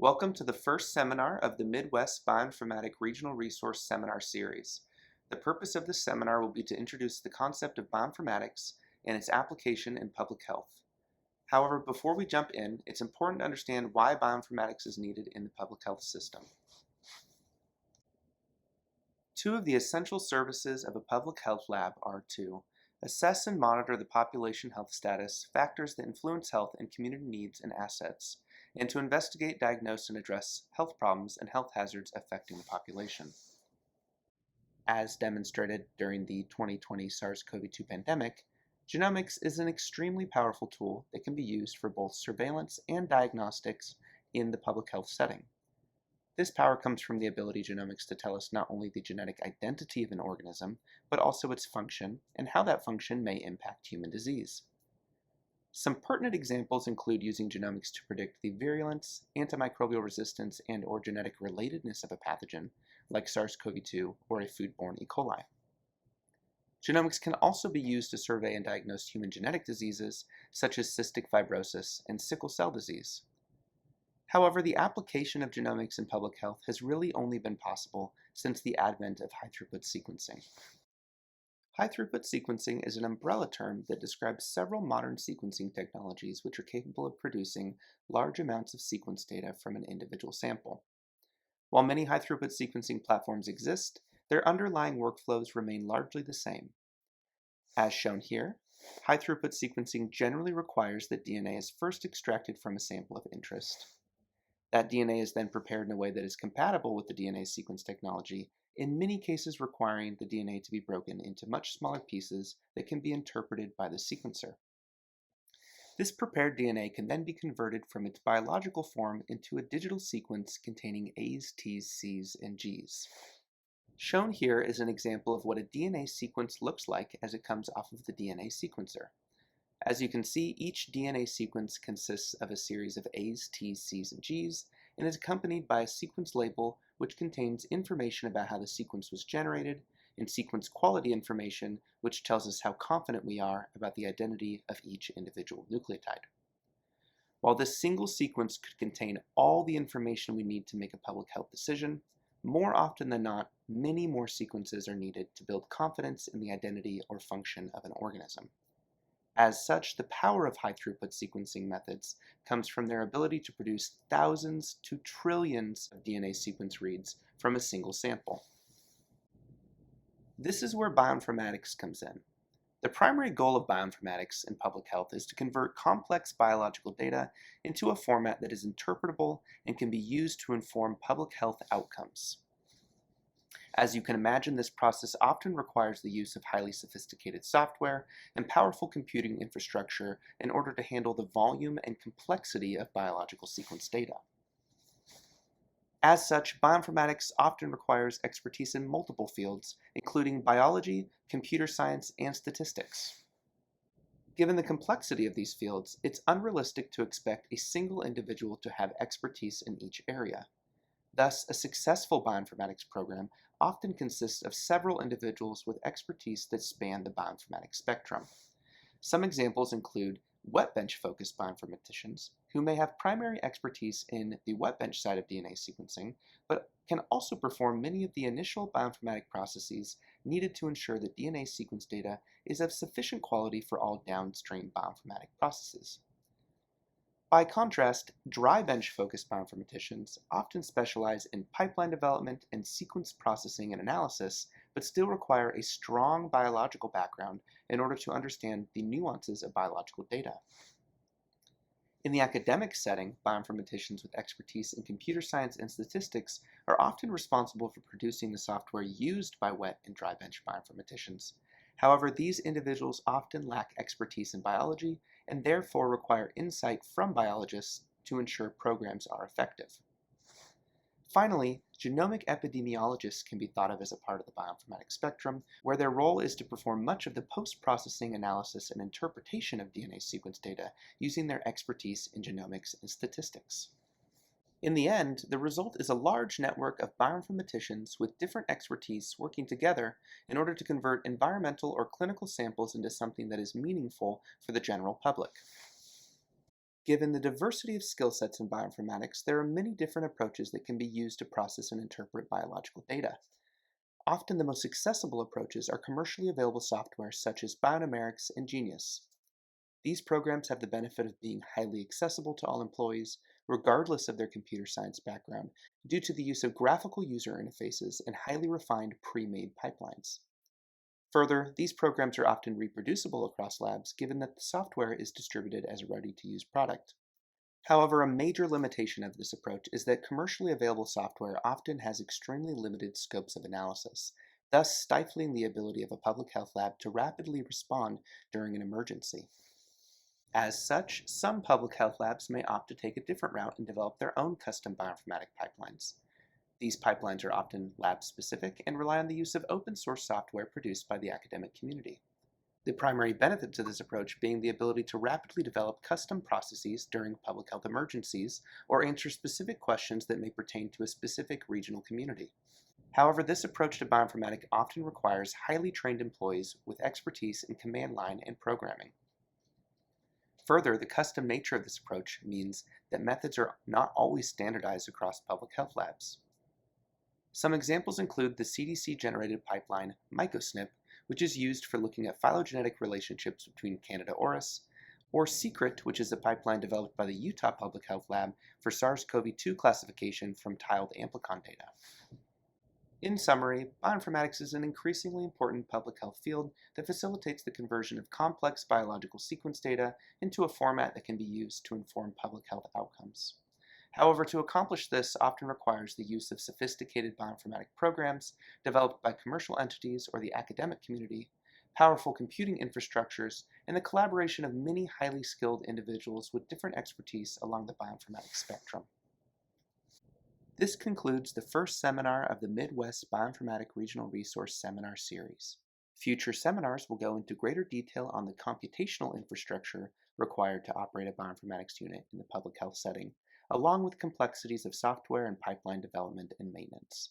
Welcome to the first seminar of the Midwest Bioinformatics Regional Resource Seminar Series. The purpose of this seminar will be to introduce the concept of bioinformatics and its application in public health. However, before we jump in, it's important to understand why bioinformatics is needed in the public health system. Two of the essential services of a public health lab are to assess and monitor the population health status, factors that influence health and community needs and assets, and to investigate, diagnose, and address health problems and health hazards affecting the population. As demonstrated during the 2020 SARS-CoV-2 pandemic, genomics is an extremely powerful tool that can be used for both surveillance and diagnostics in the public health setting. This power comes from the ability of genomics to tell us not only the genetic identity of an organism, but also its function and how that function may impact human disease. Some pertinent examples include using genomics to predict the virulence, antimicrobial resistance, and/or genetic relatedness of a pathogen, like SARS-CoV-2 or a foodborne E. coli. Genomics can also be used to survey and diagnose human genetic diseases, such as cystic fibrosis and sickle cell disease. However, the application of genomics in public health has really only been possible since the advent of high-throughput sequencing. High-throughput sequencing is an umbrella term that describes several modern sequencing technologies which are capable of producing large amounts of sequence data from an individual sample. While many high-throughput sequencing platforms exist, their underlying workflows remain largely the same. As shown here, high-throughput sequencing generally requires that DNA is first extracted from a sample of interest. That DNA is then prepared in a way that is compatible with the DNA sequence technology, in many cases requiring the DNA to be broken into much smaller pieces that can be interpreted by the sequencer. This prepared DNA can then be converted from its biological form into a digital sequence containing A's, T's, C's, and G's. Shown here is an example of what a DNA sequence looks like as it comes off of the DNA sequencer. As you can see, each DNA sequence consists of a series of A's, T's, C's, and G's, and is accompanied by a sequence label which contains information about how the sequence was generated, and sequence quality information which tells us how confident we are about the identity of each individual nucleotide. While this single sequence could contain all the information we need to make a public health decision, more often than not, many more sequences are needed to build confidence in the identity or function of an organism. As such, the power of high-throughput sequencing methods comes from their ability to produce thousands to trillions of DNA sequence reads from a single sample. This is where bioinformatics comes in. The primary goal of bioinformatics in public health is to convert complex biological data into a format that is interpretable and can be used to inform public health outcomes. As you can imagine, this process often requires the use of highly sophisticated software and powerful computing infrastructure in order to handle the volume and complexity of biological sequence data. As such, bioinformatics often requires expertise in multiple fields, including biology, computer science, and statistics. Given the complexity of these fields, it's unrealistic to expect a single individual to have expertise in each area. Thus, a successful bioinformatics program often consists of several individuals with expertise that span the bioinformatics spectrum. Some examples include wet bench-focused bioinformaticians, who may have primary expertise in the wet bench side of DNA sequencing, but can also perform many of the initial bioinformatic processes needed to ensure that DNA sequence data is of sufficient quality for all downstream bioinformatic processes. By contrast, dry bench-focused bioinformaticians often specialize in pipeline development and sequence processing and analysis, but still require a strong biological background in order to understand the nuances of biological data. In the academic setting, bioinformaticians with expertise in computer science and statistics are often responsible for producing the software used by wet and dry bench bioinformaticians. However, these individuals often lack expertise in biology and therefore require insight from biologists to ensure programs are effective. Finally, genomic epidemiologists can be thought of as a part of the bioinformatics spectrum, where their role is to perform much of the post-processing analysis and interpretation of DNA sequence data using their expertise in genomics and statistics. In the end, the result is a large network of bioinformaticians with different expertise working together in order to convert environmental or clinical samples into something that is meaningful for the general public. Given the diversity of skill sets in bioinformatics, there are many different approaches that can be used to process and interpret biological data. Often the most accessible approaches are commercially available software such as Bioinformatics and Genius. These programs have the benefit of being highly accessible to all employees, regardless of their computer science background, due to the use of graphical user interfaces and highly refined pre-made pipelines. Further, these programs are often reproducible across labs given that the software is distributed as a ready-to-use product. However, a major limitation of this approach is that commercially available software often has extremely limited scopes of analysis, thus stifling the ability of a public health lab to rapidly respond during an emergency. As such, some public health labs may opt to take a different route and develop their own custom bioinformatic pipelines. These pipelines are often lab-specific and rely on the use of open-source software produced by the academic community. The primary benefit to this approach being the ability to rapidly develop custom processes during public health emergencies or answer specific questions that may pertain to a specific regional community. However, this approach to bioinformatics often requires highly trained employees with expertise in command line and programming. Further, the custom nature of this approach means that methods are not always standardized across public health labs. Some examples include the CDC-generated pipeline MycoSNP, which is used for looking at phylogenetic relationships between Candida auris, or SECRET, which is a pipeline developed by the Utah Public Health Lab for SARS-CoV-2 classification from tiled amplicon data. In summary, bioinformatics is an increasingly important public health field that facilitates the conversion of complex biological sequence data into a format that can be used to inform public health outcomes. However, to accomplish this often requires the use of sophisticated bioinformatic programs developed by commercial entities or the academic community, powerful computing infrastructures, and the collaboration of many highly skilled individuals with different expertise along the bioinformatics spectrum. This concludes the first seminar of the Midwest Bioinformatic Regional Resource Seminar Series. Future seminars will go into greater detail on the computational infrastructure required to operate a bioinformatics unit in the public health setting, along with complexities of software and pipeline development and maintenance.